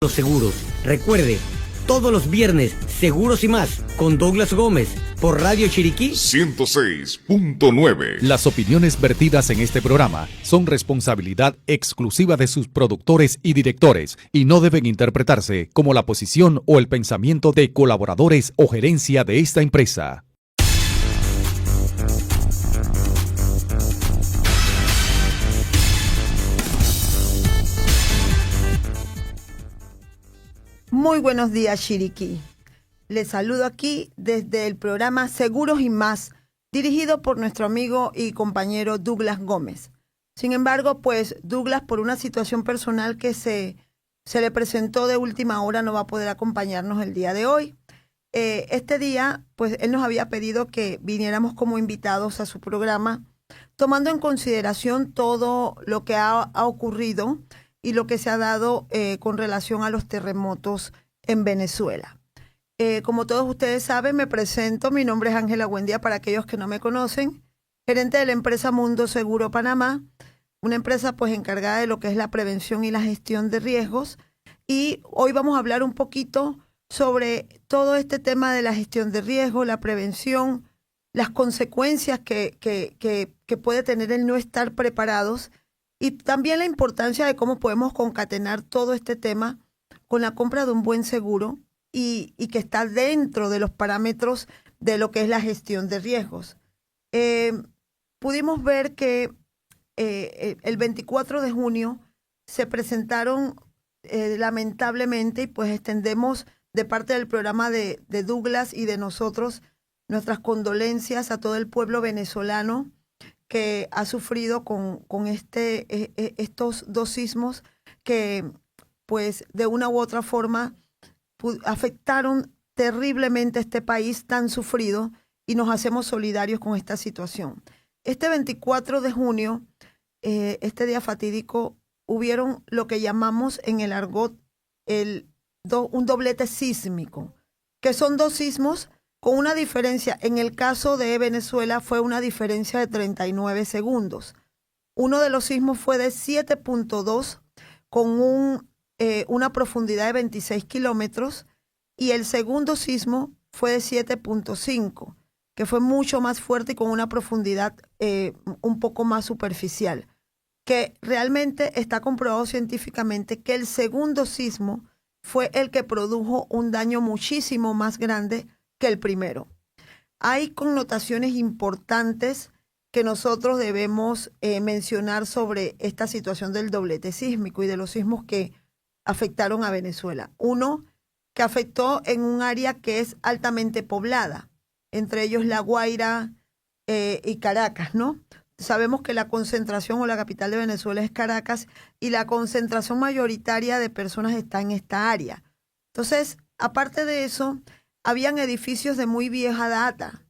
los seguros. Recuerde, todos los viernes, Seguros y Más, con Douglas Gómez, por Radio Chiriquí 106.9. Las opiniones vertidas en este programa son responsabilidad exclusiva de sus productores y directores y no deben interpretarse como la posición o el pensamiento de colaboradores o gerencia de esta empresa. Muy buenos días, Chiriquí. Les saludo aquí desde el programa Seguros y Más, dirigido por nuestro amigo y compañero Douglas Gómez. Sin embargo, pues Douglas, por una situación personal que se le presentó de última hora, no va a poder acompañarnos el día de hoy. Este día, pues él nos había pedido que viniéramos como invitados a su programa, tomando en consideración todo lo que ha ocurrido y lo que se ha dado con relación a los terremotos en Venezuela. Como todos ustedes saben, me presento. Mi nombre es Ángela Buendía, para aquellos que no me conocen, gerente de la empresa Mundo Seguro Panamá, una empresa pues encargada de lo que es la prevención y la gestión de riesgos. Y hoy vamos a hablar un poquito sobre todo este tema de la gestión de riesgos, la prevención, las consecuencias que puede tener el no estar preparados, y también la importancia de cómo podemos concatenar todo este tema con la compra de un buen seguro y que está dentro de los parámetros de lo que es la gestión de riesgos. Pudimos ver que el 24 de junio se presentaron lamentablemente, y pues extendemos de parte del programa de Douglas y de nosotros nuestras condolencias a todo el pueblo venezolano que ha sufrido con estos dos sismos que pues de una u otra forma afectaron terriblemente a este país tan sufrido, y nos hacemos solidarios con esta situación. Este 24 de junio, este día fatídico, hubieron lo que llamamos en el argot un doblete sísmico, que son dos sismos con una diferencia. En el caso de Venezuela fue una diferencia de 39 segundos. Uno de los sismos fue de 7.2 con una profundidad de 26 kilómetros, y el segundo sismo fue de 7.5, que fue mucho más fuerte y con una profundidad un poco más superficial, que realmente está comprobado científicamente que el segundo sismo fue el que produjo un daño muchísimo más grande que el primero. Hay connotaciones importantes que nosotros debemos mencionar sobre esta situación del doblete sísmico y de los sismos que afectaron a Venezuela. Uno, que afectó en un área que es altamente poblada, entre ellos La Guaira y Caracas, ¿no? Sabemos que la concentración o la capital de Venezuela es Caracas, y la concentración mayoritaria de personas está en esta área. Entonces, aparte de eso, habían edificios de muy vieja data,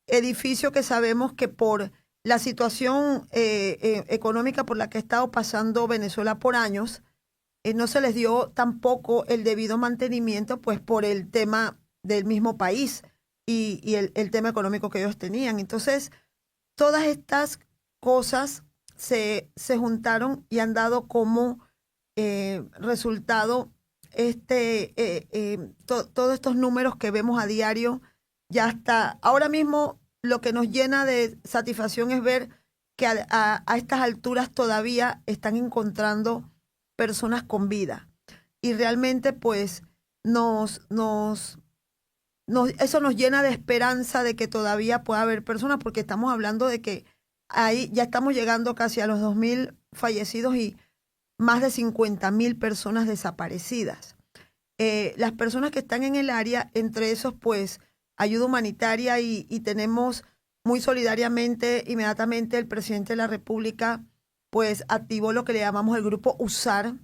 edificios que sabemos que por la situación económica por la que ha estado pasando Venezuela por años, no se les dio tampoco el debido mantenimiento, pues por el tema del mismo país y el tema económico que ellos tenían. Entonces, todas estas cosas se juntaron y han dado como resultado todos estos números que vemos a diario. Ya hasta ahora mismo lo que nos llena de satisfacción es ver que a estas alturas todavía están encontrando personas con vida, y realmente pues eso nos llena de esperanza de que todavía pueda haber personas, porque estamos hablando de que ahí ya estamos llegando casi a los 2.000 fallecidos y más de 50.000 personas desaparecidas. Las personas que están en el área, entre esos pues ayuda humanitaria, y tenemos muy solidariamente, inmediatamente el presidente de la República pues activó lo que le llamamos el grupo USAR,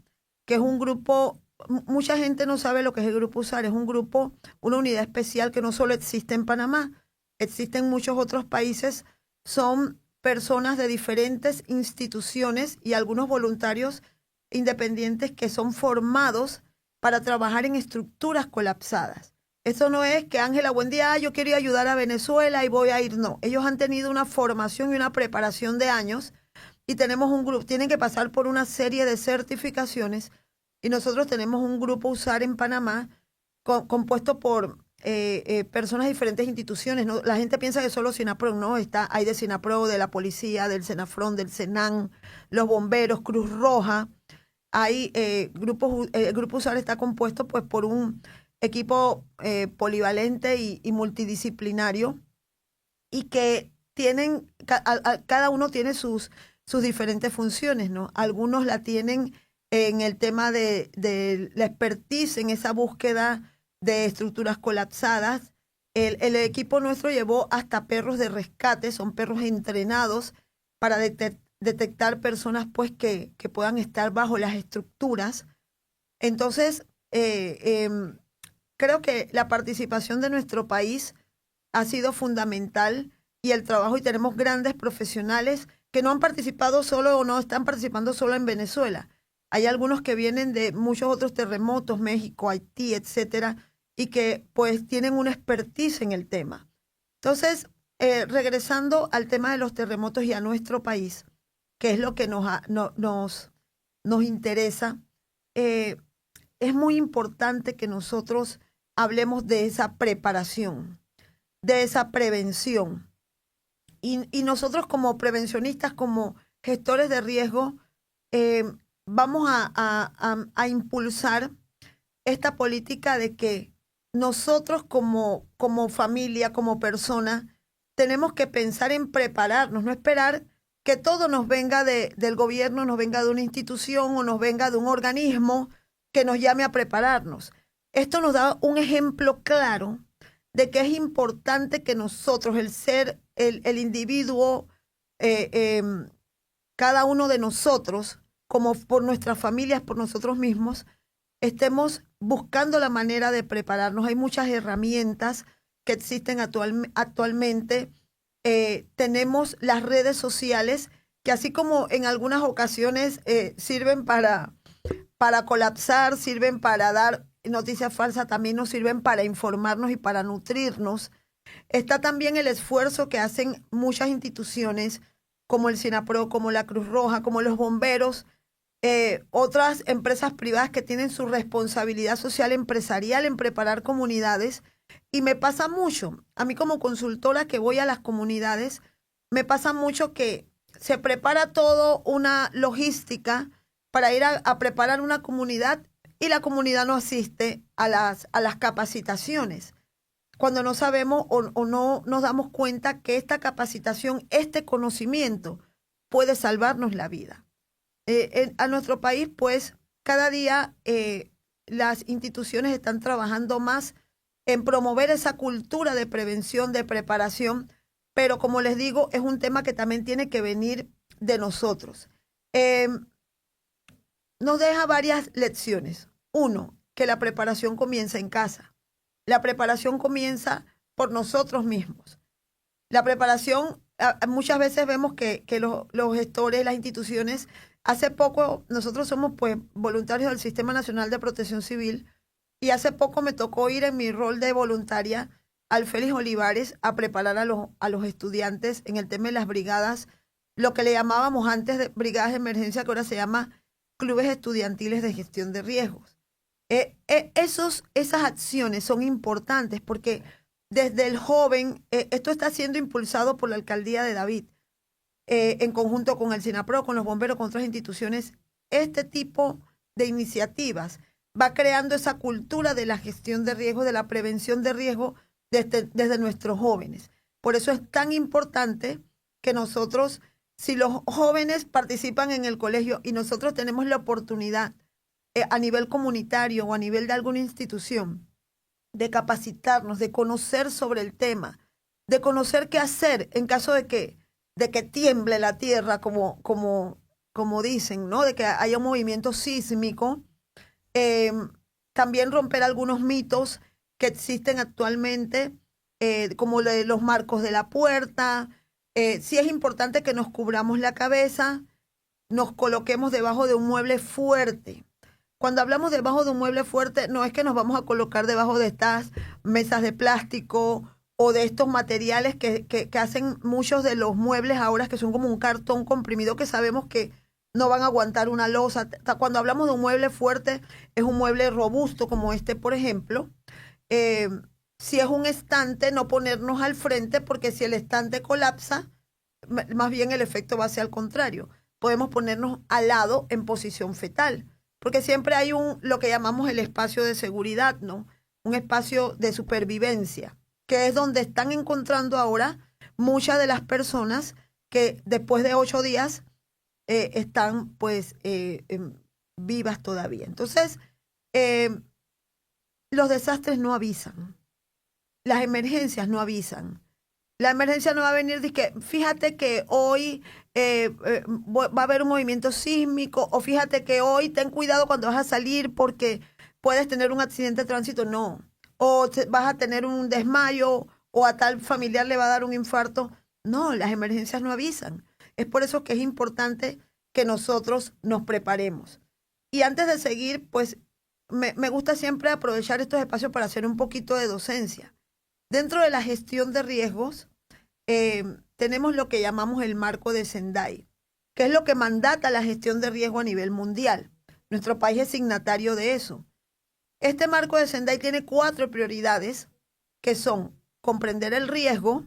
que es un grupo, mucha gente no sabe lo que es el grupo USAR, es un grupo, una unidad especial que no solo existe en Panamá, existe en muchos otros países. Son personas de diferentes instituciones y algunos voluntarios independientes que son formados para trabajar en estructuras colapsadas. Eso no es que Ángela, buen día, yo quiero ayudar a Venezuela y voy a ir. No, ellos han tenido una formación y una preparación de años, y tenemos un grupo, tienen que pasar por una serie de certificaciones y nosotros tenemos un grupo USAR en Panamá compuesto por personas de diferentes instituciones, ¿no? La gente piensa que solo SINAPRO, ¿no? Hay de SINAPRO, de la policía, del SENAFRON, del SENAN, los bomberos, Cruz Roja. Hay el grupo USAR está compuesto pues por un equipo polivalente y multidisciplinario, y que tienen, cada uno tiene sus diferentes funciones, ¿no? Algunos la tienen en el tema de la expertise, en esa búsqueda de estructuras colapsadas. El equipo nuestro llevó hasta perros de rescate, son perros entrenados para detectar personas pues que puedan estar bajo las estructuras. Entonces, creo que la participación de nuestro país ha sido fundamental, y el trabajo, y tenemos grandes profesionales que no han participado solo o no están participando solo en Venezuela. Hay algunos que vienen de muchos otros terremotos, México, Haití, etcétera, y que pues tienen una expertise en el tema. Entonces, regresando al tema de los terremotos y a nuestro país, que es lo que nos interesa, es muy importante que nosotros hablemos de esa preparación, de esa prevención. Y nosotros como prevencionistas, como gestores de riesgo, vamos a impulsar esta política de que nosotros como familia, como persona, tenemos que pensar en prepararnos, no esperar que todo nos venga del gobierno, nos venga de una institución o nos venga de un organismo que nos llame a prepararnos. Esto nos da un ejemplo claro de que es importante que nosotros, el individuo, cada uno de nosotros, como por nuestras familias, por nosotros mismos, estemos buscando la manera de prepararnos. Hay muchas herramientas que existen actualmente. Tenemos las redes sociales, que así como en algunas ocasiones sirven para colapsar, sirven para dar noticias falsas, también nos sirven para informarnos y para nutrirnos. Está también el esfuerzo que hacen muchas instituciones, como el SINAPRO, como la Cruz Roja, como los bomberos, otras empresas privadas que tienen su responsabilidad social empresarial en preparar comunidades. Y me pasa mucho, a mí como consultora que voy a las comunidades, me pasa mucho que se prepara todo una logística para ir a preparar una comunidad, y la comunidad no asiste a las capacitaciones, cuando no sabemos o no nos damos cuenta que esta capacitación, este conocimiento puede salvarnos la vida. A nuestro país, pues, cada día las instituciones están trabajando más en promover esa cultura de prevención, de preparación, pero como les digo, es un tema que también tiene que venir de nosotros. Nos deja varias lecciones. Uno, que la preparación comienza en casa. La preparación comienza por nosotros mismos. La preparación, muchas veces vemos que los gestores, las instituciones, hace poco, nosotros somos pues voluntarios del Sistema Nacional de Protección Civil, y hace poco me tocó ir en mi rol de voluntaria al Félix Olivares a preparar a los estudiantes en el tema de las brigadas, lo que le llamábamos antes de brigadas de emergencia, que ahora se llama clubes estudiantiles de gestión de riesgos. Esas acciones son importantes porque desde el joven, esto está siendo impulsado por la alcaldía de David, en conjunto con el SINAPRO, con los bomberos, con otras instituciones. Este tipo de iniciativas va creando esa cultura de la gestión de riesgo, de la prevención de riesgo desde nuestros jóvenes. Por eso es tan importante que nosotros, si los jóvenes participan en el colegio y nosotros tenemos la oportunidad a nivel comunitario o a nivel de alguna institución de capacitarnos, de conocer sobre el tema, de conocer qué hacer en caso de que tiemble la tierra, como dicen, ¿no? De que haya un movimiento sísmico. También romper algunos mitos que existen actualmente, como lo de los marcos de la puerta. Sí es importante que nos cubramos la cabeza, nos coloquemos debajo de un mueble fuerte. Cuando hablamos debajo de un mueble fuerte, no es que nos vamos a colocar debajo de estas mesas de plástico o de estos materiales que hacen muchos de los muebles ahora, que son como un cartón comprimido, que sabemos que no van a aguantar una losa. Cuando hablamos de un mueble fuerte, es un mueble robusto como este, por ejemplo. Si es un estante, no ponernos al frente, porque si el estante colapsa, más bien el efecto va a ser al contrario. Podemos ponernos al lado en posición fetal, porque siempre hay lo que llamamos el espacio de seguridad, ¿no? Un espacio de supervivencia, que es donde están encontrando ahora muchas de las personas que después de 8 días están pues vivas todavía. Entonces, los desastres no avisan, las emergencias no avisan. La emergencia no va a venir de que, fíjate que hoy va a haber un movimiento sísmico, o fíjate que hoy ten cuidado cuando vas a salir porque puedes tener un accidente de tránsito. No. O vas a tener un desmayo, o a tal familiar le va a dar un infarto. No, las emergencias no avisan. Es por eso que es importante que nosotros nos preparemos. Y antes de seguir, pues me gusta siempre aprovechar estos espacios para hacer un poquito de docencia. Dentro de la gestión de riesgos, tenemos lo que llamamos el marco de Sendai, que es lo que mandata la gestión de riesgo a nivel mundial. Nuestro país es signatario de eso. Este marco de Sendai tiene 4 prioridades, que son comprender el riesgo,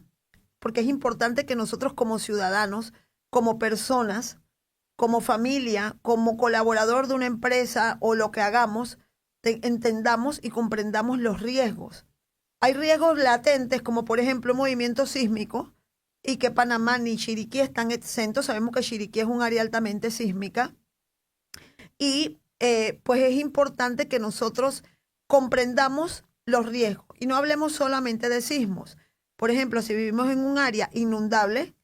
porque es importante que nosotros como ciudadanos, como personas, como familia, como colaborador de una empresa o lo que hagamos, entendamos y comprendamos los riesgos. Hay riesgos latentes, como por ejemplo movimiento sísmico, y que Panamá ni Chiriquí están exentos. Sabemos que Chiriquí es un área altamente sísmica. Y pues es importante que nosotros comprendamos los riesgos y no hablemos solamente de sismos. Por ejemplo, si vivimos en un área inundable,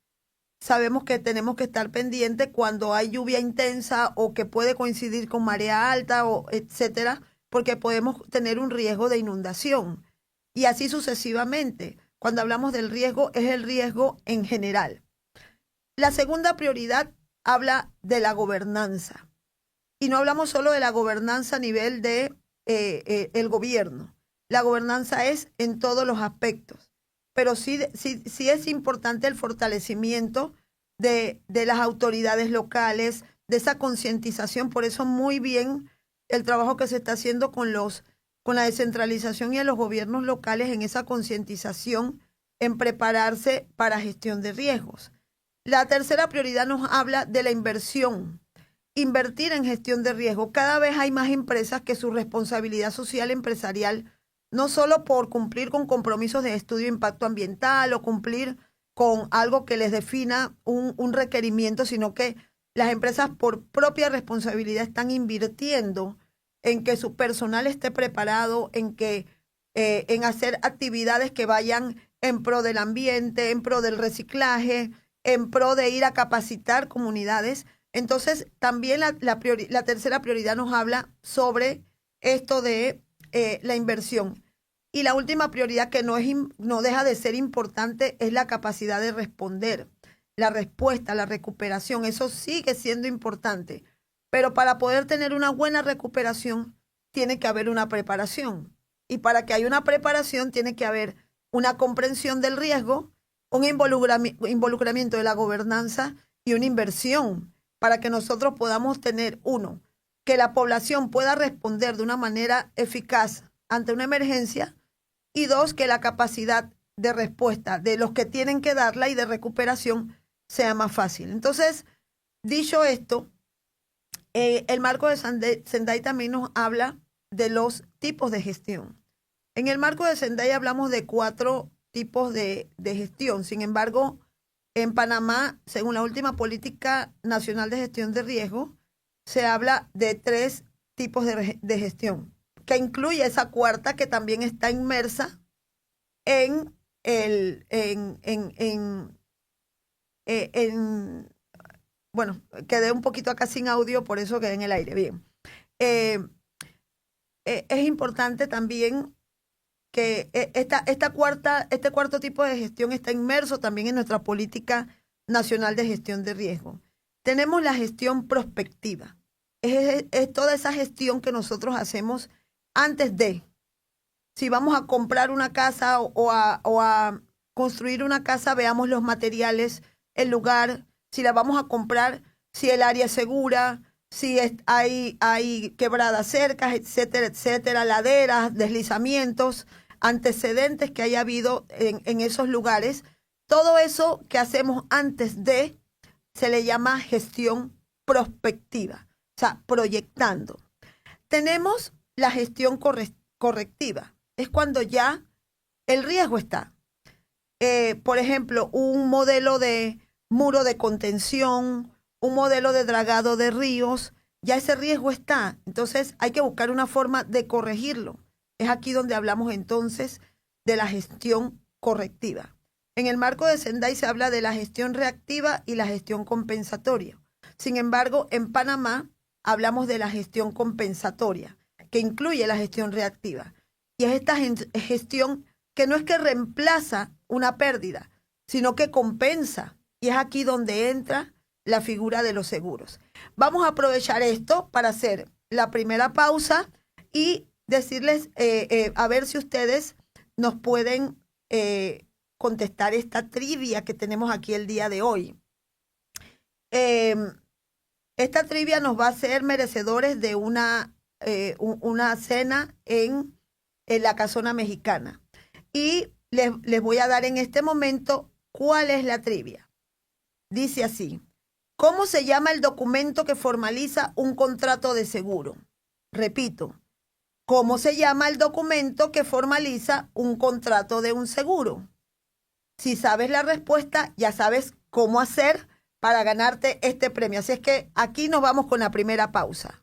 sabemos que tenemos que estar pendientes cuando hay lluvia intensa o que puede coincidir con marea alta, o etcétera, porque podemos tener un riesgo de inundación. Y así sucesivamente. Cuando hablamos del riesgo, es el riesgo en general. La segunda prioridad habla de la gobernanza. Y no hablamos solo de la gobernanza a nivel de el gobierno. La gobernanza es en todos los aspectos. Pero sí es importante el fortalecimiento de las autoridades locales, de esa concientización. Por eso muy bien el trabajo que se está haciendo con la descentralización y a los gobiernos locales en esa concientización, en prepararse para gestión de riesgos. La tercera prioridad nos habla de la inversión. Invertir en gestión de riesgo. Cada vez hay más empresas que su responsabilidad social empresarial, no solo por cumplir con compromisos de estudio de impacto ambiental o cumplir con algo que les defina un requerimiento, sino que las empresas por propia responsabilidad están invirtiendo en que su personal esté preparado, en hacer actividades que vayan en pro del ambiente, en pro del reciclaje, en pro de ir a capacitar comunidades. Entonces, también la tercera prioridad nos habla sobre esto de la inversión. Y la última prioridad, que no deja de ser importante, es la capacidad de responder, la respuesta, la recuperación. Eso sigue siendo importante. Pero para poder tener una buena recuperación, tiene que haber una preparación. Y para que haya una preparación, tiene que haber una comprensión del riesgo, un involucramiento de la gobernanza y una inversión para que nosotros podamos tener, uno, que la población pueda responder de una manera eficaz ante una emergencia, y dos, que la capacidad de respuesta de los que tienen que darla y de recuperación sea más fácil. Entonces, dicho esto, el marco de Sendai también nos habla de los tipos de gestión. En el marco de Sendai hablamos de 4 tipos de gestión. Sin embargo, en Panamá, según la última Política Nacional de Gestión de Riesgo, se habla de 3 tipos de gestión, que incluye esa cuarta que también está inmersa bueno, quedé un poquito acá sin audio, por eso quedé en el aire. Bien. Es importante también que este cuarto tipo de gestión está inmerso también en nuestra Política Nacional de Gestión de Riesgo. Tenemos la gestión prospectiva. Es toda esa gestión que nosotros hacemos antes de, si vamos a comprar una casa o a construir una casa, veamos los materiales, el lugar. Si la vamos a comprar, si el área es segura, si hay quebradas cercas, etcétera, etcétera, laderas, deslizamientos, antecedentes que haya habido en esos lugares. Todo eso que hacemos antes de se le llama gestión prospectiva, o sea, proyectando. Tenemos la gestión correctiva, es cuando ya el riesgo está. Por ejemplo, un modelo de muro de contención, un modelo de dragado de ríos, ya ese riesgo está. Entonces hay que buscar una forma de corregirlo. Es aquí donde hablamos entonces de la gestión correctiva. En el marco de Sendai se habla de la gestión reactiva y la gestión compensatoria. Sin embargo, en Panamá hablamos de la gestión compensatoria, que incluye la gestión reactiva. Y es esta gestión que no es que reemplaza una pérdida, sino que compensa. Y es aquí donde entra la figura de los seguros. Vamos a aprovechar esto para hacer la primera pausa y decirles, a ver si ustedes nos pueden contestar esta trivia que tenemos aquí el día de hoy. Esta trivia nos va a hacer merecedores de una cena en la Casona Mexicana. Y les voy a dar en este momento cuál es la trivia. Dice así: ¿cómo se llama el documento que formaliza un contrato de seguro? Repito, ¿cómo se llama el documento que formaliza un contrato de un seguro? Si sabes la respuesta, ya sabes cómo hacer para ganarte este premio. Así es que aquí nos vamos con la primera pausa.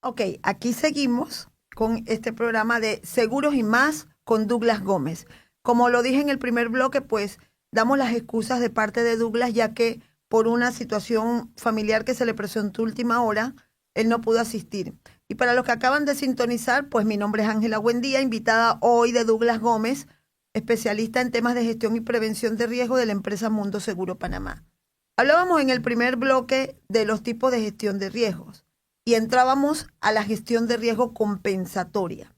Ok, aquí seguimos con este programa de Seguros y Más con Douglas Gómez. Como lo dije en el primer bloque, pues damos las excusas de parte de Douglas, ya que por una situación familiar que se le presentó última hora, él no pudo asistir. Y para los que acaban de sintonizar, pues mi nombre es Ángela Buendía, invitada hoy de Douglas Gómez, especialista en temas de gestión y prevención de riesgo de la empresa Mundo Seguro Panamá. Hablábamos en el primer bloque de los tipos de gestión de riesgos y entrábamos a la gestión de riesgo compensatoria.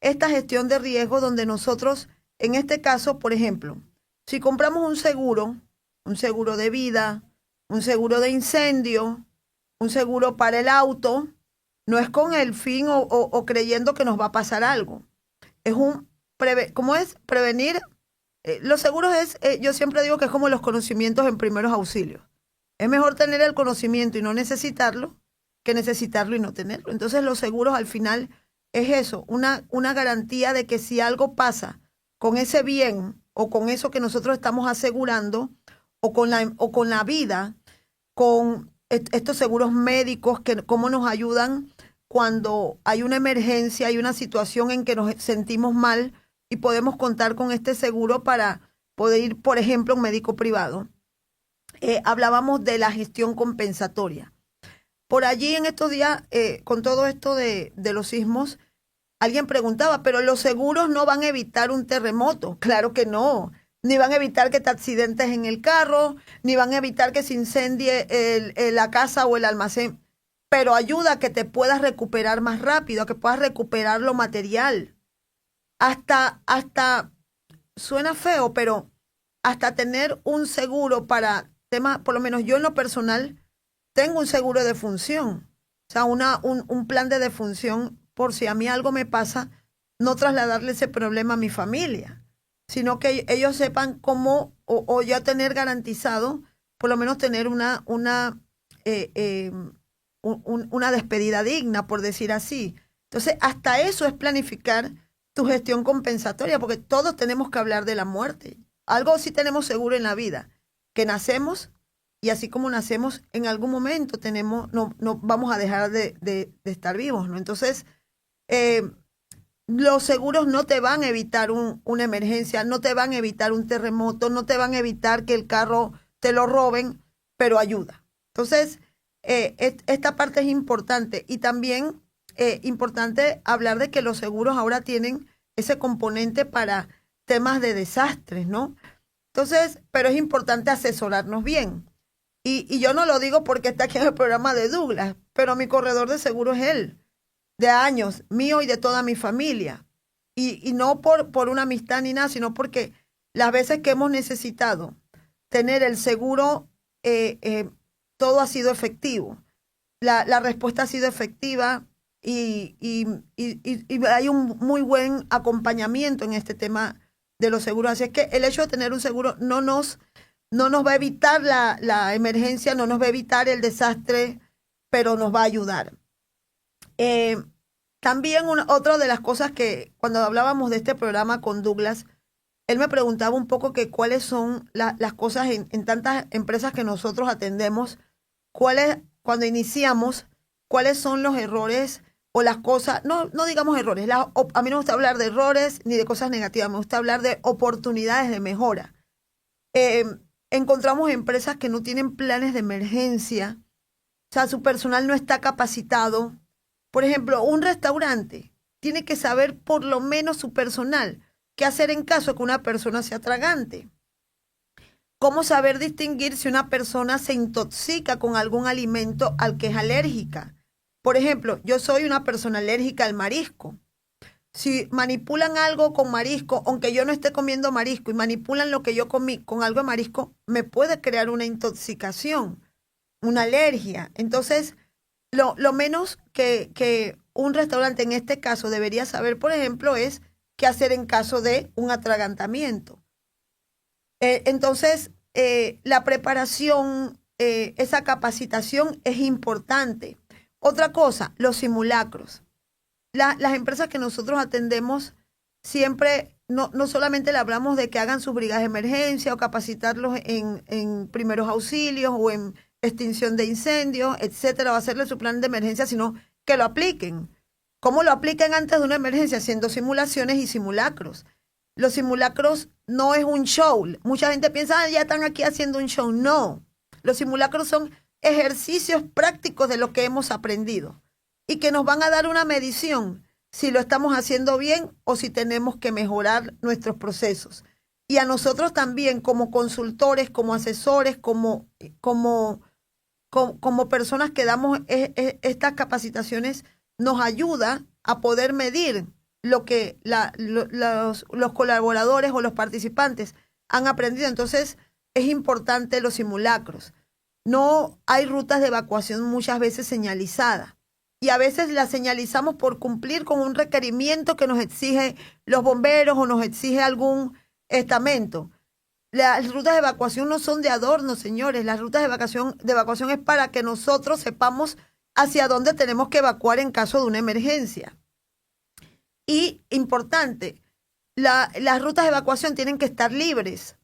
Esta gestión de riesgo donde nosotros, en este caso, por ejemplo, si compramos un seguro de vida, un seguro de incendio, un seguro para el auto, no es con el fin o creyendo que nos va a pasar algo. Es ¿cómo es? Prevenir. Los seguros yo siempre digo que es como los conocimientos en primeros auxilios. Es mejor tener el conocimiento y no necesitarlo que necesitarlo y no tenerlo. Entonces los seguros al final es eso, una garantía de que si algo pasa con ese bien o con eso que nosotros estamos asegurando o con la vida, con estos seguros médicos, que cómo nos ayudan cuando hay una emergencia, hay una situación en que nos sentimos mal y podemos contar con este seguro para poder ir, por ejemplo, a un médico privado. Hablábamos de la gestión compensatoria. Por allí en estos días, con todo esto de los sismos, alguien preguntaba, pero los seguros no van a evitar un terremoto. Claro que no. Ni van a evitar que te accidentes en el carro, ni van a evitar que se incendie la casa o el almacén. Pero ayuda a que te puedas recuperar más rápido, a que puedas recuperar lo material. Hasta suena feo, pero hasta tener un seguro para temas, por lo menos yo en lo personal, tengo un seguro de defunción. O sea, un plan de defunción por si a mí algo me pasa, no trasladarle ese problema a mi familia, sino que ellos sepan cómo, o ya tener garantizado, por lo menos tener una despedida digna, por decir así. Entonces, hasta eso es planificar tu gestión compensatoria, porque todos tenemos que hablar de la muerte. Algo sí tenemos seguro en la vida, que nacemos y así como nacemos, en algún momento no vamos a dejar de estar vivos, ¿no? Entonces, los seguros no te van a evitar una emergencia, no te van a evitar un terremoto, no te van a evitar que el carro te lo roben, pero ayuda. Entonces, esta parte es importante y también importante hablar de que los seguros ahora tienen ese componente para temas de desastres, ¿no? Entonces, pero es importante asesorarnos bien. Y yo no lo digo porque está aquí en el programa de Douglas, pero mi corredor de seguro es él, de años, mío y de toda mi familia. Y no por una amistad ni nada, sino porque las veces que hemos necesitado tener el seguro, todo ha sido efectivo. La respuesta ha sido efectiva y hay un muy buen acompañamiento en este tema de los seguros. Así es que el hecho de tener un seguro no nos va a evitar la emergencia, no nos va a evitar el desastre, pero nos va a ayudar. También otra de las cosas que cuando hablábamos de este programa con Douglas, él me preguntaba un poco que cuáles son las cosas en tantas empresas que nosotros atendemos, cuando iniciamos, cuáles son los errores o las cosas, no digamos errores, a mí no me gusta hablar de errores ni de cosas negativas, me gusta hablar de oportunidades de mejora. Encontramos empresas que no tienen planes de emergencia, o sea, su personal no está capacitado. Por ejemplo, un restaurante tiene que saber por lo menos su personal qué hacer en caso de que una persona sea tragante. Cómo saber distinguir si una persona se intoxica con algún alimento al que es alérgica. Por ejemplo, yo soy una persona alérgica al marisco. Si manipulan algo con marisco, aunque yo no esté comiendo marisco, y manipulan lo que yo comí con algo de marisco, me puede crear una intoxicación, una alergia. Entonces, lo menos que un restaurante en este caso debería saber, por ejemplo, es qué hacer en caso de un atragantamiento. Entonces, la preparación, esa capacitación es importante. Otra cosa, los simulacros. Las empresas que nosotros atendemos siempre, no solamente le hablamos de que hagan sus brigadas de emergencia o capacitarlos en primeros auxilios o en extinción de incendios, etcétera, o hacerle su plan de emergencia, sino que lo apliquen. ¿Cómo lo apliquen antes de una emergencia? Haciendo simulaciones y simulacros. Los simulacros no es un show. Mucha gente piensa, ya están aquí haciendo un show. No. Los simulacros son ejercicios prácticos de lo que hemos aprendido y que nos van a dar una medición si lo estamos haciendo bien o si tenemos que mejorar nuestros procesos. Y a nosotros también, como consultores, como asesores, como personas que damos estas capacitaciones, nos ayuda a poder medir lo que los colaboradores o los participantes han aprendido. Entonces, es importante los simulacros. No hay rutas de evacuación muchas veces señalizadas. Y a veces las señalizamos por cumplir con un requerimiento que nos exige los bomberos o nos exige algún estamento. Las rutas de evacuación no son de adorno, señores. Las rutas de evacuación es para que nosotros sepamos hacia dónde tenemos que evacuar en caso de una emergencia. Y importante, las rutas de evacuación tienen que estar libres.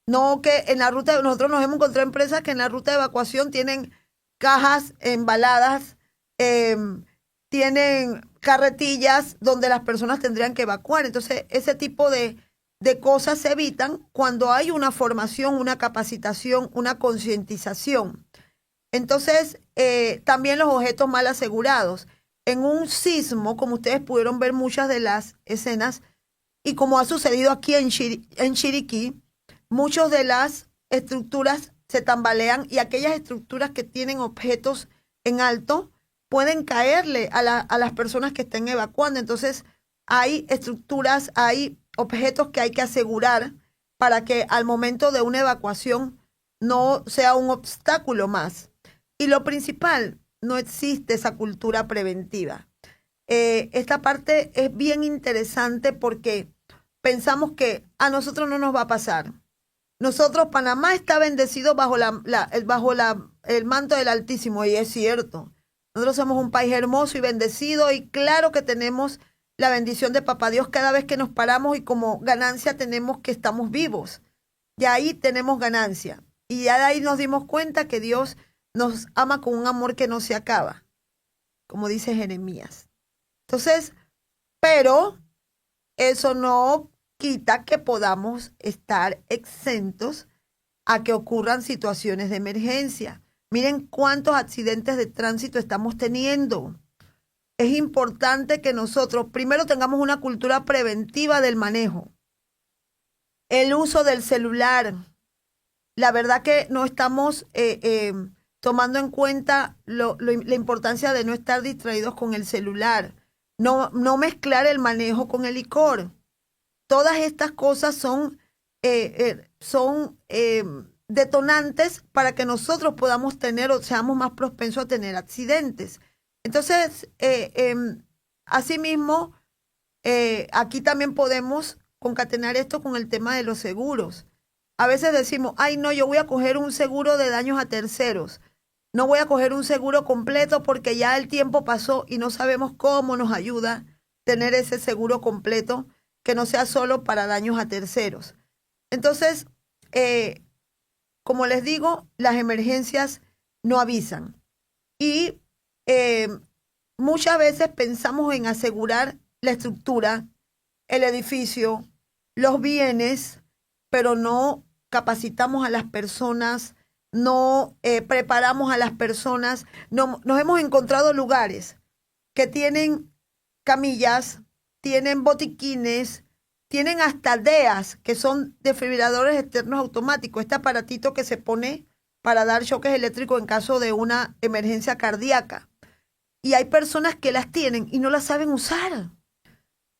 No que en la ruta, nosotros nos hemos encontrado empresas que en la ruta de evacuación tienen cajas embaladas, tienen carretillas donde las personas tendrían que evacuar. Entonces, ese tipo de cosas se evitan cuando hay una formación, una capacitación, una concientización. Entonces, también los objetos mal asegurados. En un sismo, como ustedes pudieron ver muchas de las escenas, y como ha sucedido aquí en Chiriquí, muchas de las estructuras se tambalean y aquellas estructuras que tienen objetos en alto pueden caerle a las personas que estén evacuando. Entonces, hay estructuras, hay objetos que hay que asegurar para que al momento de una evacuación no sea un obstáculo más. Y lo principal, no existe esa cultura preventiva. Esta parte es bien interesante porque pensamos que a nosotros no nos va a pasar. Nosotros, Panamá está bendecido bajo el manto del Altísimo, y es cierto. Nosotros somos un país hermoso y bendecido, y claro que tenemos la bendición de Papá Dios cada vez que nos paramos, y como ganancia tenemos que estamos vivos. Y ahí tenemos ganancia. Y ya de ahí nos dimos cuenta que Dios nos ama con un amor que no se acaba, como dice Jeremías. Entonces, pero eso no quita que podamos estar exentos a que ocurran situaciones de emergencia. Miren cuántos accidentes de tránsito estamos teniendo. Es importante que nosotros primero tengamos una cultura preventiva del manejo. El uso del celular. La verdad que no estamos tomando en cuenta la importancia de no estar distraídos con el celular. No mezclar el manejo con el licor. Todas estas cosas son detonantes para que nosotros podamos tener o seamos más propensos a tener accidentes. Entonces, asimismo, aquí también podemos concatenar esto con el tema de los seguros. A veces decimos, ay no, yo voy a coger un seguro de daños a terceros. No voy a coger un seguro completo porque ya el tiempo pasó y no sabemos cómo nos ayuda tener ese seguro completo que no sea solo para daños a terceros. Entonces, como les digo, las emergencias no avisan. Y muchas veces pensamos en asegurar la estructura, el edificio, los bienes, pero no capacitamos a las personas, no preparamos a las personas. No, nos hemos encontrado lugares que tienen camillas, tienen botiquines, tienen hasta DEAs, que son desfibriladores externos automáticos, este aparatito que se pone para dar choques eléctricos en caso de una emergencia cardíaca. Y hay personas que las tienen y no las saben usar,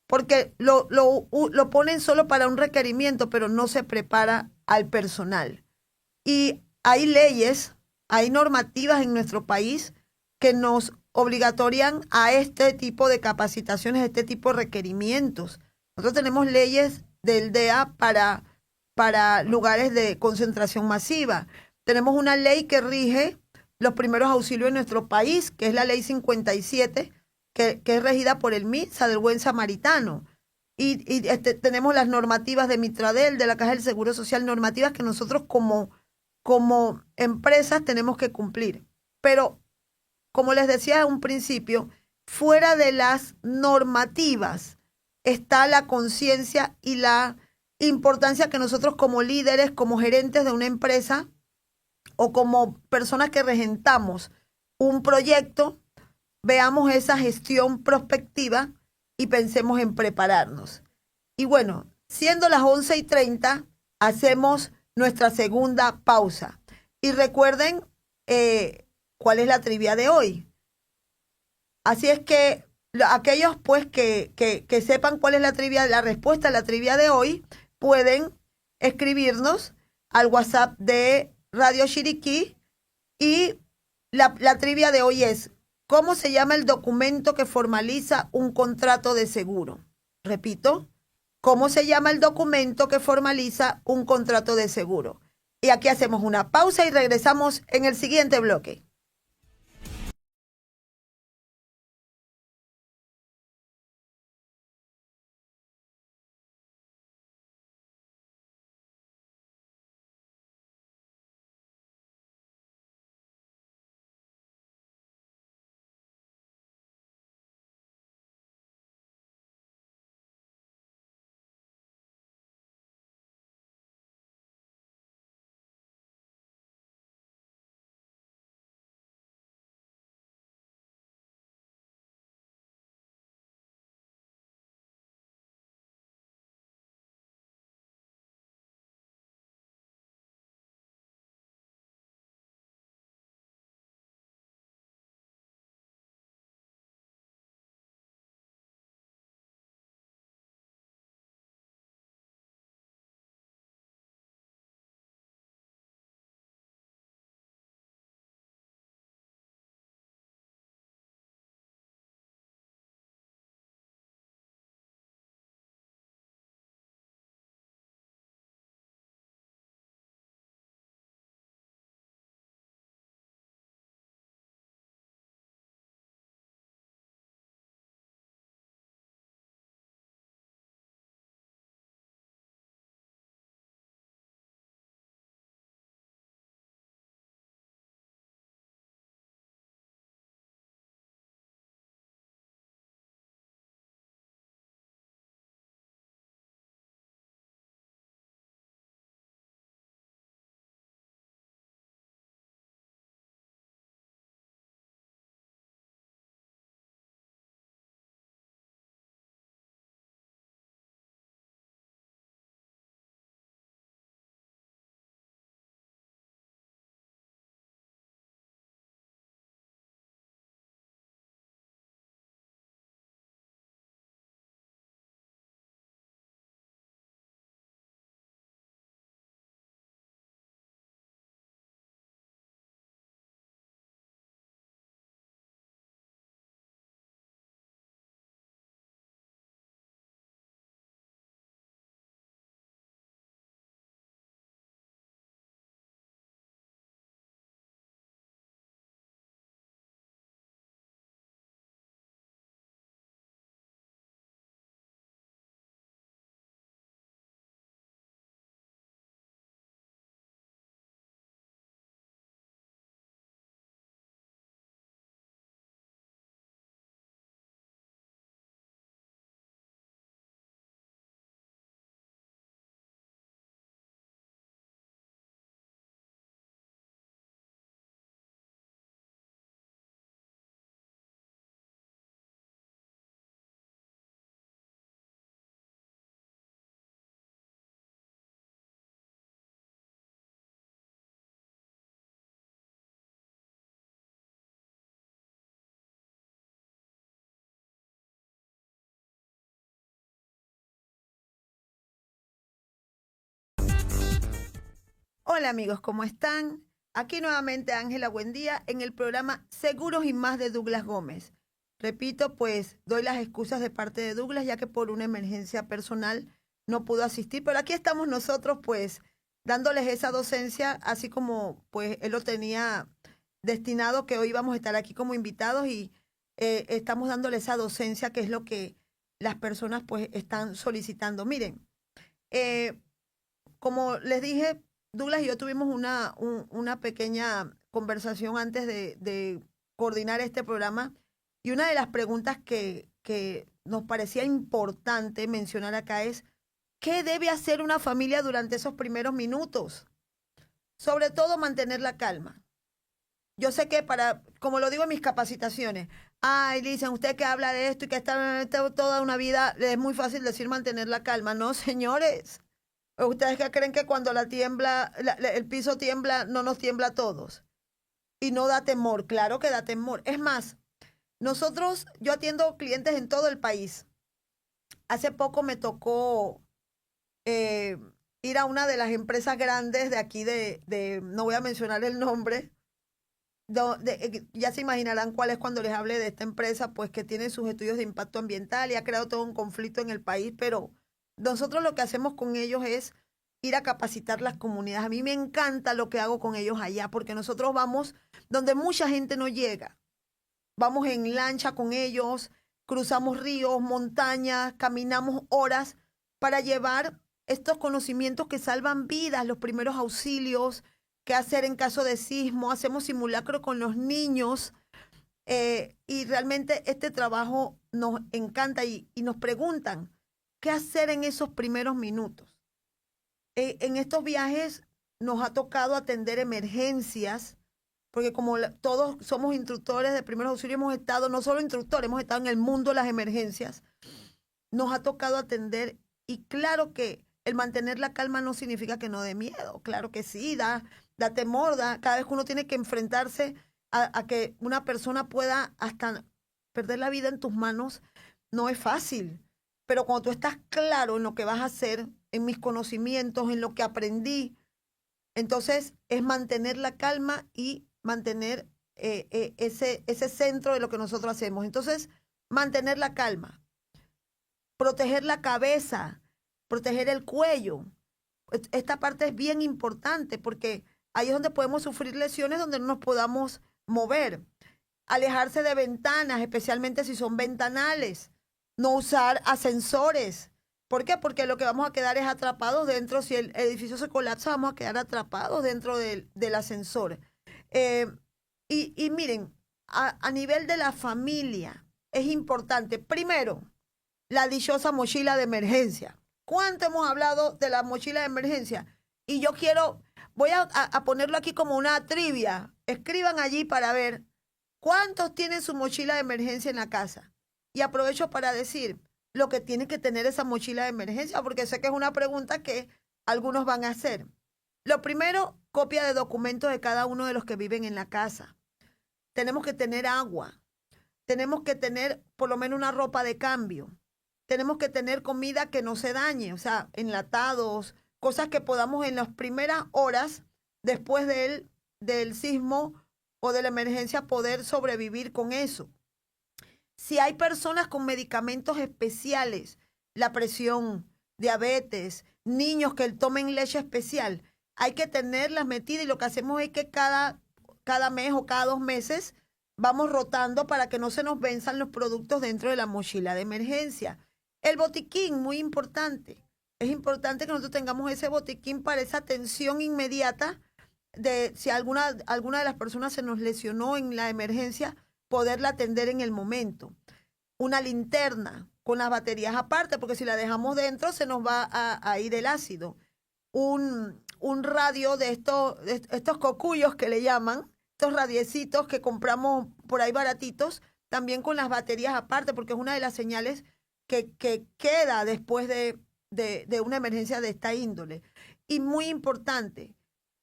porque lo ponen solo para un requerimiento, pero no se prepara al personal. Y hay leyes, hay normativas en nuestro país que nos obligatorian a este tipo de capacitaciones, a este tipo de requerimientos. Nosotros tenemos leyes del DEA para lugares de concentración masiva. Tenemos una ley que rige los primeros auxilios en nuestro país, que es la ley 57, que es regida por el MISA del Buen Samaritano. Y tenemos las normativas de Mitradel, de la Caja del Seguro Social, normativas que nosotros como empresas tenemos que cumplir. Pero, como les decía en un principio, fuera de las normativas está la conciencia y la importancia que nosotros como líderes, como gerentes de una empresa o como personas que regentamos un proyecto, veamos esa gestión prospectiva y pensemos en prepararnos. Y bueno, siendo las 11:30, hacemos nuestra segunda pausa. Y recuerden cuál es la trivia de hoy. Así es que aquellos pues que sepan cuál es la trivia, la respuesta a la trivia de hoy, pueden escribirnos al WhatsApp de Radio Chiriquí y la trivia de hoy es: ¿cómo se llama el documento que formaliza un contrato de seguro? Repito, ¿cómo se llama el documento que formaliza un contrato de seguro? Y aquí hacemos una pausa y regresamos en el siguiente bloque. Hola amigos, ¿cómo están? Aquí nuevamente Ángela Buendía en el programa Seguros y Más de Douglas Gómez. Repito, pues doy las excusas de parte de Douglas ya que por una emergencia personal no pudo asistir, pero aquí estamos nosotros pues dándoles esa docencia, así como pues él lo tenía destinado, que hoy vamos a estar aquí como invitados y estamos dándole esa docencia que es lo que las personas pues están solicitando. Miren, como les dije, Douglas y yo tuvimos una pequeña conversación antes de coordinar este programa Y una de las preguntas que nos parecía importante mencionar acá es, ¿qué debe hacer una familia durante esos primeros minutos? Sobre todo mantener la calma. Yo sé que como lo digo en mis capacitaciones, dicen usted que habla de esto y que está toda una vida, es muy fácil decir mantener la calma. No, señores. ¿Ustedes que creen que cuando el piso tiembla, no nos tiembla a todos? Y no da temor, claro que da temor. Es más, yo atiendo clientes en todo el país. Hace poco me tocó ir a una de las empresas grandes de aquí no voy a mencionar el nombre, ya se imaginarán cuál es cuando les hable de esta empresa, pues que tiene sus estudios de impacto ambiental y ha creado todo un conflicto en el país, pero nosotros lo que hacemos con ellos es ir a capacitar las comunidades. A mí me encanta lo que hago con ellos allá, porque nosotros vamos donde mucha gente no llega. Vamos en lancha con ellos, cruzamos ríos, montañas, caminamos horas para llevar estos conocimientos que salvan vidas, los primeros auxilios, qué hacer en caso de sismo, hacemos simulacro con los niños y realmente este trabajo nos encanta y nos preguntan qué hacer en esos primeros minutos. En estos viajes nos ha tocado atender emergencias, porque como todos somos instructores de primeros auxilios, no solo instructores, hemos estado en el mundo de las emergencias, nos ha tocado atender y claro que el mantener la calma no significa que no dé miedo, claro que sí, da temor, cada vez que uno tiene que enfrentarse a que una persona pueda hasta perder la vida en tus manos, no es fácil. Pero cuando tú estás claro en lo que vas a hacer, en mis conocimientos, en lo que aprendí, entonces es mantener la calma y mantener ese centro de lo que nosotros hacemos. Entonces, mantener la calma, proteger la cabeza, proteger el cuello. Esta parte es bien importante porque ahí es donde podemos sufrir lesiones donde no nos podamos mover. Alejarse de ventanas, especialmente si son ventanales. No usar ascensores. ¿Por qué? Porque lo que vamos a quedar es atrapados dentro. Si el edificio se colapsa, vamos a quedar atrapados dentro del ascensor. Y miren, a nivel de la familia, es importante, primero, la dichosa mochila de emergencia. ¿Cuánto hemos hablado de la mochila de emergencia? Y yo voy a ponerlo aquí como una trivia. Escriban allí para ver cuántos tienen su mochila de emergencia en la casa. Y aprovecho para decir lo que tiene que tener esa mochila de emergencia, porque sé que es una pregunta que algunos van a hacer. Lo primero, copia de documentos de cada uno de los que viven en la casa. Tenemos que tener agua. Tenemos que tener por lo menos una ropa de cambio. Tenemos que tener comida que no se dañe, o sea, enlatados, cosas que podamos en las primeras horas después del sismo o de la emergencia poder sobrevivir con eso. Si hay personas con medicamentos especiales, la presión, diabetes, niños que tomen leche especial, hay que tenerlas metidas y lo que hacemos es que cada mes o cada 2 meses vamos rotando para que no se nos venzan los productos dentro de la mochila de emergencia. El botiquín, muy importante. Es importante que nosotros tengamos ese botiquín para esa atención inmediata de si alguna de las personas se nos lesionó en la emergencia, poderla atender en el momento. Una linterna con las baterías aparte, porque si la dejamos dentro se nos va a ir el ácido. Un radio de estos cocuyos que le llaman, estos radiecitos que compramos por ahí baratitos, también con las baterías aparte, porque es una de las señales que queda después de una emergencia de esta índole. Y muy importante,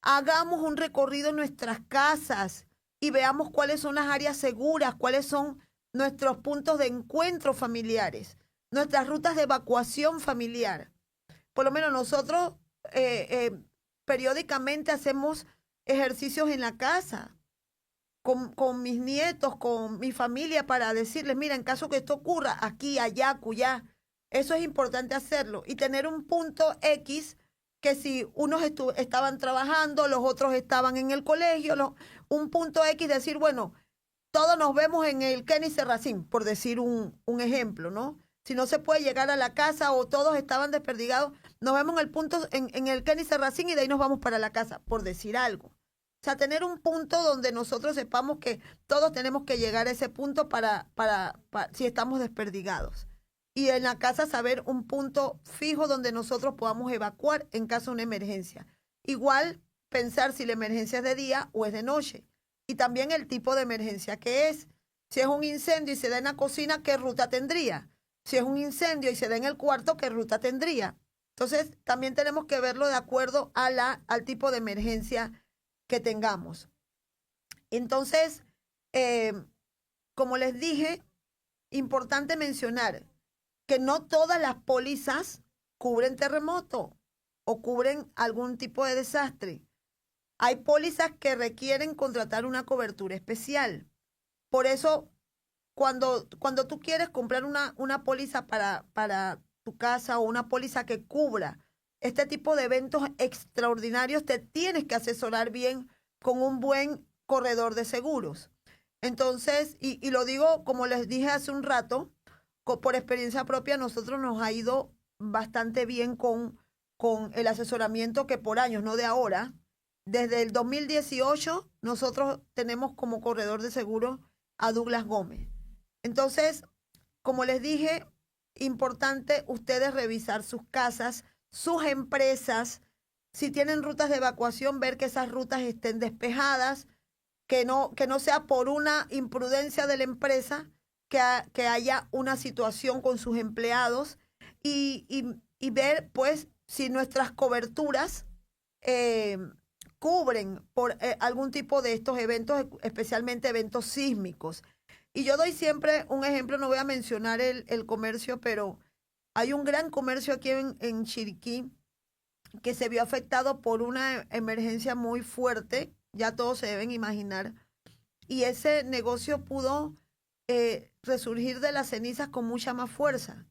hagamos un recorrido en nuestras casas y veamos cuáles son las áreas seguras, cuáles son nuestros puntos de encuentro familiares, nuestras rutas de evacuación familiar. Por lo menos nosotros periódicamente hacemos ejercicios en la casa con mis nietos, con mi familia, para decirles, mira, en caso que esto ocurra, aquí, allá, acullá, eso es importante hacerlo. Y tener un punto X que si unos estaban trabajando, los otros estaban en el colegio, un punto X, decir, bueno, todos nos vemos en el Kenny Serracín, por decir un ejemplo, ¿no? Si no se puede llegar a la casa o todos estaban desperdigados, nos vemos en el punto, en el Kenny Serracín y de ahí nos vamos para la casa, por decir algo. O sea, tener un punto donde nosotros sepamos que todos tenemos que llegar a ese punto para si estamos desperdigados. Y en la casa saber un punto fijo donde nosotros podamos evacuar en caso de una emergencia. Igual pensar si la emergencia es de día o es de noche. Y también el tipo de emergencia que es. Si es un incendio y se da en la cocina, ¿qué ruta tendría? Si es un incendio y se da en el cuarto, ¿qué ruta tendría? Entonces, también tenemos que verlo de acuerdo a al tipo de emergencia que tengamos. Entonces, como les dije, importante mencionar que no todas las pólizas cubren terremoto o cubren algún tipo de desastre. Hay pólizas que requieren contratar una cobertura especial. Por eso, cuando tú quieres comprar una póliza para tu casa o una póliza que cubra este tipo de eventos extraordinarios, te tienes que asesorar bien con un buen corredor de seguros. Entonces, y lo digo como les dije hace un rato, por experiencia propia, nosotros nos ha ido bastante bien con el asesoramiento que por años, no de ahora. Desde el 2018 nosotros tenemos como corredor de seguros a Douglas Gómez. Entonces, como les dije, importante ustedes revisar sus casas, sus empresas, si tienen rutas de evacuación, ver que esas rutas estén despejadas, que no sea por una imprudencia de la empresa que haya una situación con sus empleados y ver pues si nuestras coberturas cubren por algún tipo de estos eventos, especialmente eventos sísmicos. Y yo doy siempre un ejemplo, no voy a mencionar el comercio, pero hay un gran comercio aquí en Chiriquí que se vio afectado por una emergencia muy fuerte, ya todos se deben imaginar, y ese negocio pudo resurgir de las cenizas con mucha más fuerza,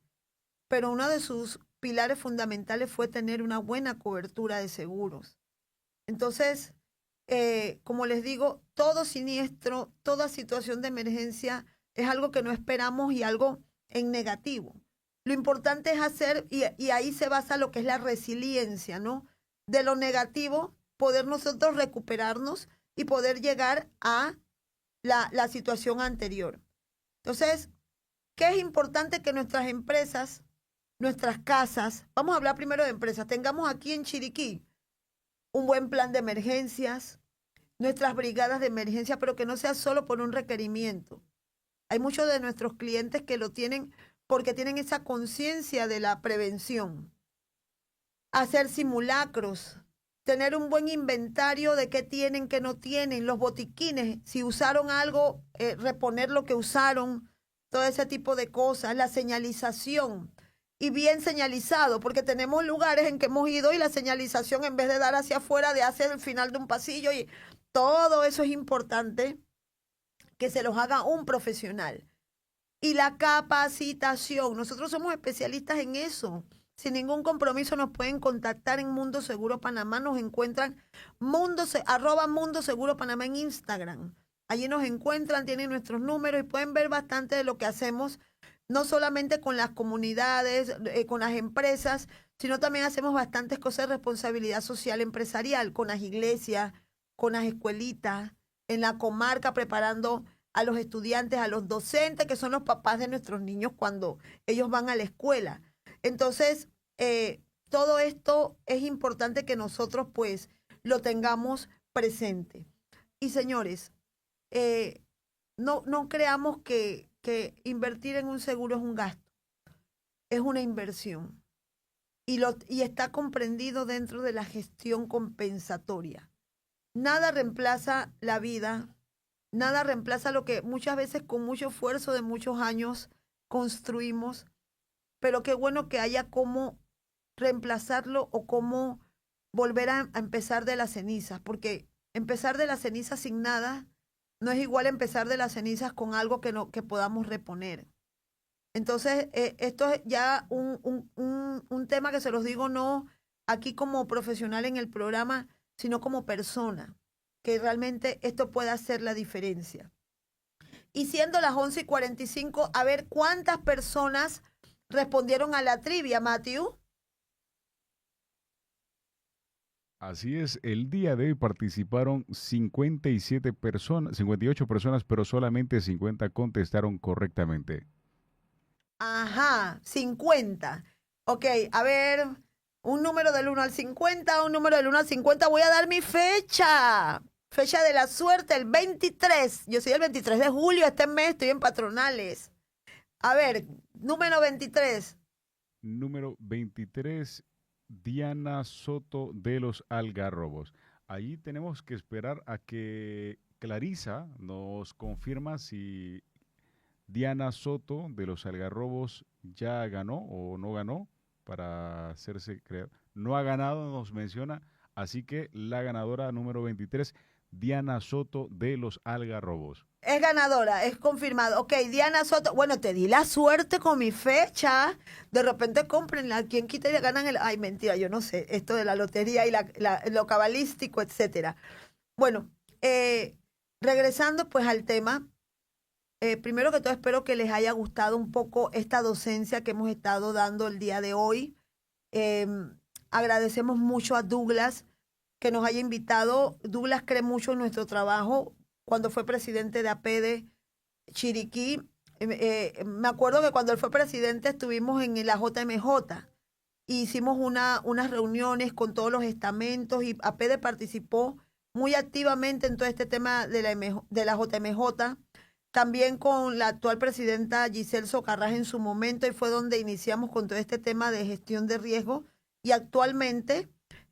pero uno de sus pilares fundamentales fue tener una buena cobertura de seguros. Entonces, como les digo, todo siniestro, toda situación de emergencia es algo que no esperamos y algo en negativo. Lo importante es hacer, y ahí se basa lo que es la resiliencia, ¿no? De lo negativo, poder nosotros recuperarnos y poder llegar a la situación anterior. Entonces, ¿qué es importante? Que nuestras empresas, nuestras casas, vamos a hablar primero de empresas, tengamos aquí en Chiriquí un buen plan de emergencias, nuestras brigadas de emergencia, pero que no sea solo por un requerimiento. Hay muchos de nuestros clientes que lo tienen porque tienen esa conciencia de la prevención. Hacer simulacros, tener un buen inventario de qué tienen, qué no tienen, los botiquines, si usaron algo, reponer lo que usaron, todo ese tipo de cosas, la señalización. Y bien señalizado, porque tenemos lugares en que hemos ido y la señalización, en vez de dar hacia afuera, de hacia el final de un pasillo, y todo eso es importante que se los haga un profesional. Y la capacitación, nosotros somos especialistas en eso. Sin ningún compromiso nos pueden contactar en Mundo Seguro Panamá, nos encuentran @Mundo Seguro Panamá en Instagram. Allí nos encuentran, tienen nuestros números y pueden ver bastante de lo que hacemos, no solamente con las comunidades, con las empresas, sino también hacemos bastantes cosas de responsabilidad social empresarial, con las iglesias, con las escuelitas, en la comarca, preparando a los estudiantes, a los docentes, que son los papás de nuestros niños cuando ellos van a la escuela. Entonces, todo esto es importante que nosotros pues lo tengamos presente. Y señores, no creamos que invertir en un seguro es un gasto, es una inversión. Y está comprendido dentro de la gestión compensatoria. Nada reemplaza la vida, nada reemplaza lo que muchas veces con mucho esfuerzo de muchos años construimos, pero qué bueno que haya cómo reemplazarlo o cómo volver a empezar de las cenizas, porque empezar de las cenizas sin nada no es igual a empezar de las cenizas con algo que podamos reponer. Entonces, esto es ya un tema que se los digo no aquí como profesional en el programa, sino como persona, que realmente esto puede hacer la diferencia. Y siendo las 11:45, a ver cuántas personas respondieron a la trivia, Matthew. Así es, el día de hoy participaron 58 personas, pero solamente 50 contestaron correctamente. Ajá, 50. Ok, a ver, un número del 1 al 50, un número del 1 al 50. Voy a dar mi fecha. Fecha de la suerte, el 23. Yo soy el 23 de julio, este mes estoy en patronales. A ver, número 23. Número 23, Diana Soto de los Algarrobos. Ahí tenemos que esperar a que Clarisa nos confirma si Diana Soto de los Algarrobos ya ganó o no ganó para hacerse creer. No ha ganado, nos menciona, así que la ganadora número 23, Diana Soto de los Algarrobos. Es ganadora, es confirmado. Ok, Diana Soto. Bueno, te di la suerte con mi fecha. De repente cómprenla. ¿Quién quita y le ganan el...? Ay, mentira, yo no sé. Esto de la lotería y lo cabalístico, etcétera. Bueno, regresando pues al tema. Primero que todo, espero que les haya gustado un poco esta docencia que hemos estado dando el día de hoy. Agradecemos mucho a Douglas que nos haya invitado. Douglas cree mucho en nuestro trabajo. Cuando fue presidente de APEDE Chiriquí, me acuerdo que cuando él fue presidente estuvimos en la JMJ. Hicimos unas reuniones con todos los estamentos y APEDE participó muy activamente en todo este tema de la JMJ. También con la actual presidenta Giselle Socarrás en su momento, y fue donde iniciamos con todo este tema de gestión de riesgo. Y actualmente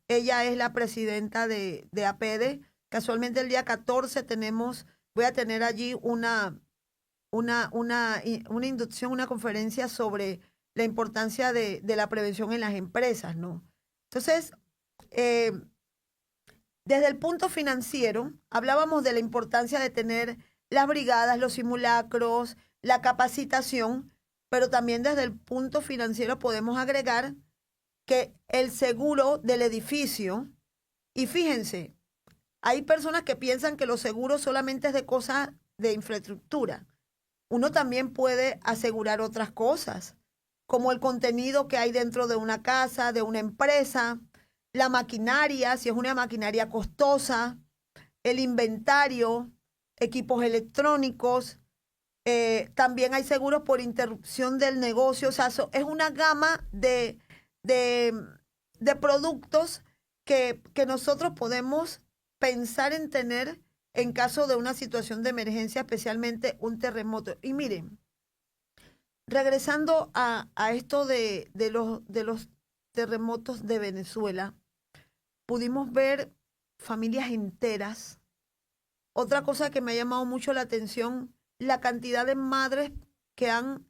ella es la presidenta de APEDE. Casualmente el día 14 voy a tener allí una inducción, una conferencia sobre la importancia de la prevención en las empresas, ¿no? Entonces, desde el punto financiero, hablábamos de la importancia de tener las brigadas, los simulacros, la capacitación, pero también desde el punto financiero podemos agregar que el seguro del edificio, y fíjense, hay personas que piensan que los seguros solamente es de cosas de infraestructura. Uno también puede asegurar otras cosas, como el contenido que hay dentro de una casa, de una empresa, la maquinaria, si es una maquinaria costosa, el inventario, equipos electrónicos. También hay seguros por interrupción del negocio. O sea, es una gama de productos que nosotros podemos pensar en tener en caso de una situación de emergencia, especialmente un terremoto. Y miren, regresando a esto de los terremotos de Venezuela, pudimos ver familias enteras. Otra cosa que me ha llamado mucho la atención, la cantidad de madres que han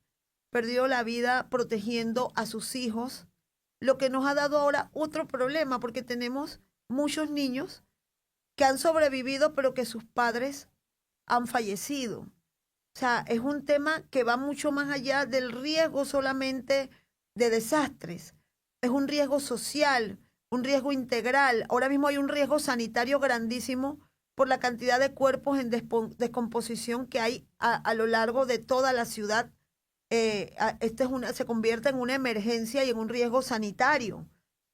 perdido la vida protegiendo a sus hijos, lo que nos ha dado ahora otro problema, porque tenemos muchos niños que han sobrevivido, pero que sus padres han fallecido. O sea, es un tema que va mucho más allá del riesgo solamente de desastres. Es un riesgo social, un riesgo integral. Ahora mismo hay un riesgo sanitario grandísimo por la cantidad de cuerpos en descomposición que hay a lo largo de toda la ciudad. Se convierte en una emergencia y en un riesgo sanitario. O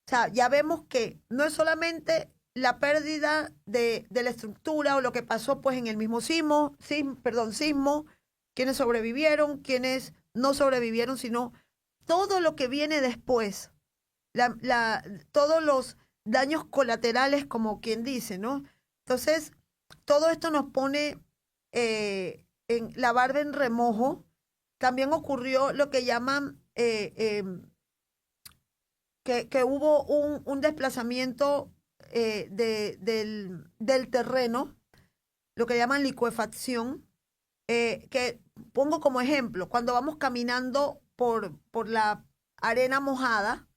sea, ya vemos que no es solamente la pérdida de la estructura o lo que pasó pues en el mismo sismo, quienes sobrevivieron, quienes no sobrevivieron, sino todo lo que viene después, todos los daños colaterales, como quien dice, ¿no? Entonces, todo esto nos pone en la barba en remojo. También ocurrió lo que llaman que hubo un desplazamiento del terreno, lo que llaman licuefacción, que pongo como ejemplo, cuando vamos caminando por la arena mojada,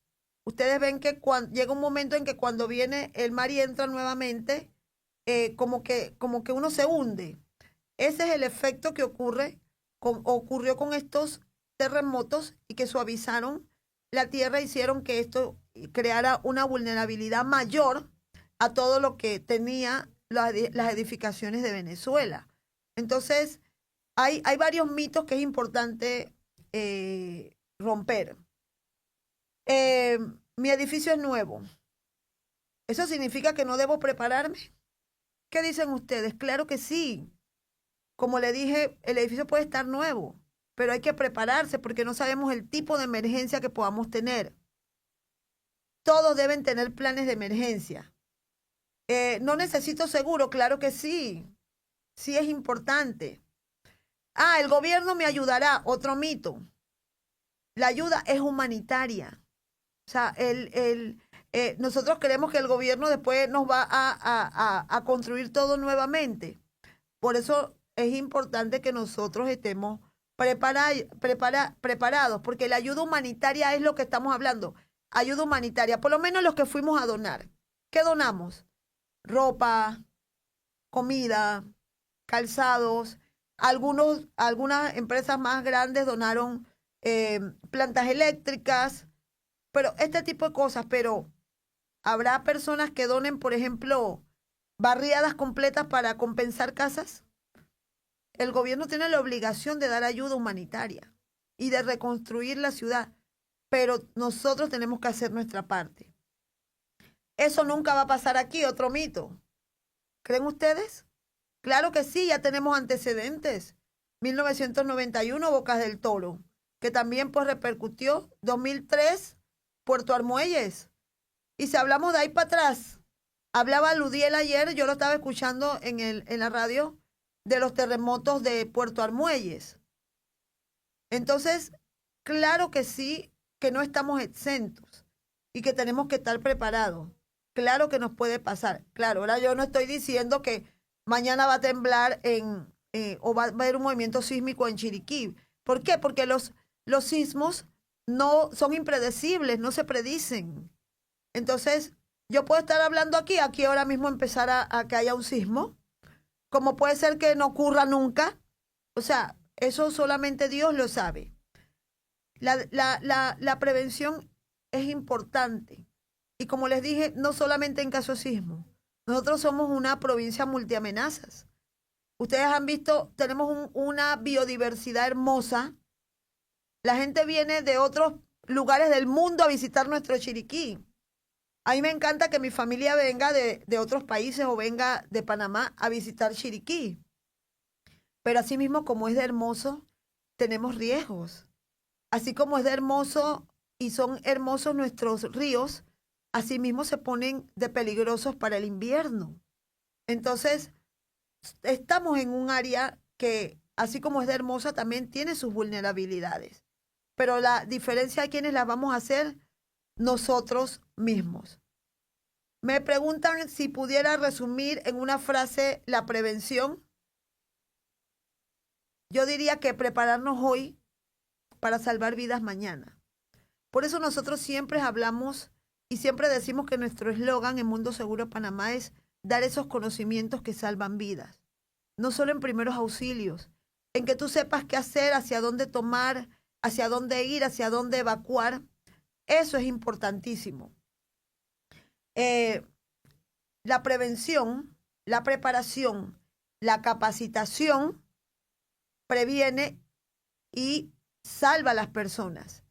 ustedes ven que llega un momento en que cuando viene el mar y entra nuevamente, como que uno se hunde. Ese es el efecto que ocurrió con estos terremotos y que suavizaron la tierra, hicieron que esto creara una vulnerabilidad mayor a todo lo que tenía las edificaciones de Venezuela. Entonces, hay varios mitos que es importante romper. Mi edificio es nuevo. ¿Eso significa que no debo prepararme? ¿Qué dicen ustedes? Claro que sí. Como le dije, el edificio puede estar nuevo, pero hay que prepararse porque no sabemos el tipo de emergencia que podamos tener. Todos deben tener planes de emergencia. No necesito seguro, claro que sí. Sí es importante. El gobierno me ayudará, otro mito. La ayuda es humanitaria. O sea, nosotros creemos que el gobierno después nos va a construir todo nuevamente. Por eso es importante que nosotros estemos preparados, porque la ayuda humanitaria es lo que estamos hablando. Ayuda humanitaria, por lo menos los que fuimos a donar. ¿Qué donamos? Ropa, comida, calzados. Algunas empresas más grandes donaron plantas eléctricas, pero este tipo de cosas. Pero habrá personas que donen, por ejemplo, barriadas completas para compensar casas. El gobierno tiene la obligación de dar ayuda humanitaria y de reconstruir la ciudad, pero nosotros tenemos que hacer nuestra parte. Eso nunca va a pasar aquí, otro mito. ¿Creen ustedes? Claro que sí, ya tenemos antecedentes. 1991, Bocas del Toro, que también pues repercutió. 2003, Puerto Armuelles. Y si hablamos de ahí para atrás, hablaba Ludiel ayer, yo lo estaba escuchando en la radio, de los terremotos de Puerto Armuelles. Entonces, claro que sí, que no estamos exentos y que tenemos que estar preparados. Claro que nos puede pasar. Claro, ahora yo no estoy diciendo que mañana va a temblar o va a haber un movimiento sísmico en Chiriquí. ¿Por qué? Porque los sismos no son impredecibles, no se predicen. Entonces, yo puedo estar hablando aquí ahora mismo empezar a que haya un sismo, como puede ser que no ocurra nunca. O sea, eso solamente Dios lo sabe. La prevención es importante. Y como les dije, no solamente en caso de sismo. Nosotros somos una provincia multiamenazas. Ustedes han visto, tenemos una biodiversidad hermosa. La gente viene de otros lugares del mundo a visitar nuestro Chiriquí. A mí me encanta que mi familia venga de otros países o venga de Panamá a visitar Chiriquí. Pero así mismo como es de hermoso, tenemos riesgos. Así como es de hermoso y son hermosos nuestros ríos, así mismo se ponen de peligrosos para el invierno. Entonces, estamos en un área que, así como es de hermosa, también tiene sus vulnerabilidades. Pero la diferencia de quienes las vamos a hacer, nosotros mismos. Me preguntan si pudiera resumir en una frase la prevención. Yo diría que prepararnos hoy para salvar vidas mañana. Por eso nosotros siempre hablamos y siempre decimos que nuestro eslogan en Mundo Seguro Panamá es dar esos conocimientos que salvan vidas. No solo en primeros auxilios, en que tú sepas qué hacer, hacia dónde tomar, hacia dónde ir, hacia dónde evacuar. Eso es importantísimo. La prevención, la preparación, la capacitación previene y salva a las personas.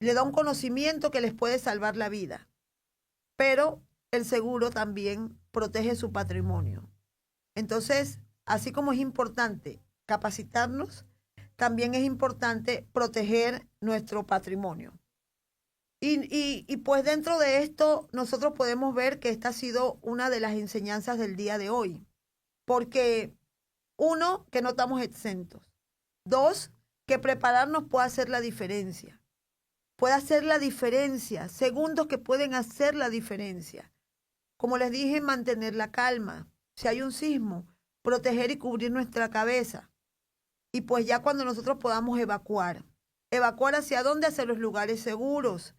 Le da un conocimiento que les puede salvar la vida. Pero el seguro también protege su patrimonio. Entonces, así como es importante capacitarnos, también es importante proteger nuestro patrimonio. Y pues dentro de esto nosotros podemos ver que esta ha sido una de las enseñanzas del día de hoy. Porque, uno, que no estamos exentos. Dos, que prepararnos puede hacer la diferencia. Puede hacer la diferencia. Segundos que pueden hacer la diferencia. Como les dije, mantener la calma. Si hay un sismo, proteger y cubrir nuestra cabeza. Y pues ya cuando nosotros podamos evacuar. ¿Evacuar hacia dónde? Hacia los lugares seguros.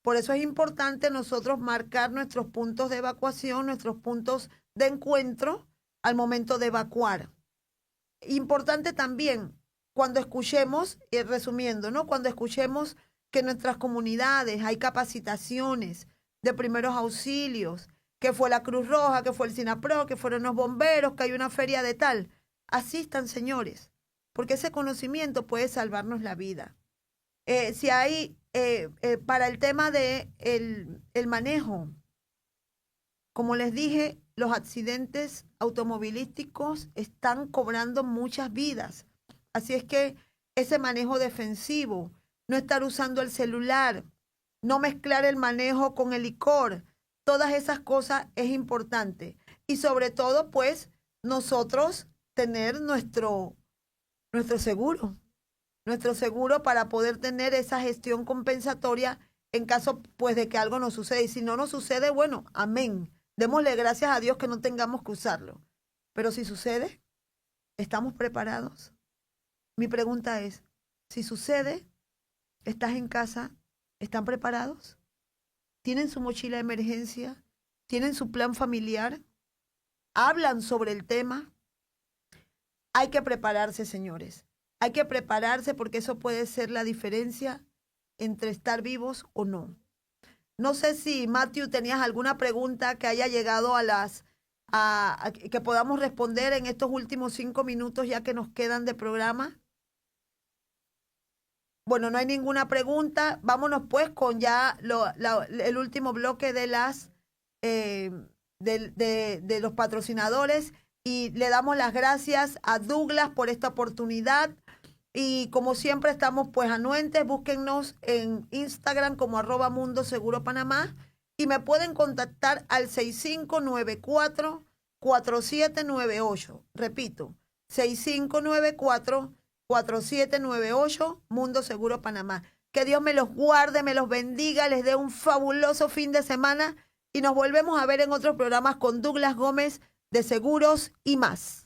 Por eso es importante nosotros marcar nuestros puntos de evacuación, nuestros puntos de encuentro al momento de evacuar. Importante también cuando escuchemos, resumiendo, ¿no? Cuando escuchemos que en nuestras comunidades hay capacitaciones de primeros auxilios, que fue la Cruz Roja, que fue el SINAPRO, que fueron los bomberos, que hay una feria de tal. Asistan, señores, porque ese conocimiento puede salvarnos la vida. Si hay, para el tema de el manejo Como les dije, los accidentes automovilísticos están cobrando muchas vidas. Así es que ese manejo defensivo, no estar usando el celular, no mezclar el manejo con el licor, todas esas cosas es importante. Y sobre todo, pues, nosotros tener nuestro seguro para poder tener esa gestión compensatoria en caso, pues, de que algo nos suceda. Y si no nos sucede, bueno, amén. Démosle gracias a Dios que no tengamos que usarlo. Pero si sucede, ¿estamos preparados? Mi pregunta es, si sucede, ¿estás en casa? ¿Están preparados? ¿Tienen su mochila de emergencia? ¿Tienen su plan familiar? ¿Hablan sobre el tema? Hay que prepararse, señores. Hay que prepararse porque eso puede ser la diferencia entre estar vivos o no. No sé si, Matthew, tenías alguna pregunta que haya llegado a que podamos responder en estos últimos 5 minutos ya que nos quedan de programa. Bueno, no hay ninguna pregunta. Vámonos pues con ya el último bloque de los patrocinadores y le damos las gracias a Douglas por esta oportunidad. Y como siempre estamos pues anuentes, búsquennos en Instagram como @MundoSeguroPanamá y me pueden contactar al 6594-4798. Repito, 6594-4798, Mundo Seguro Panamá. Que Dios me los guarde, me los bendiga, les dé un fabuloso fin de semana y nos volvemos a ver en otros programas con Douglas Gómez de Seguros y Más.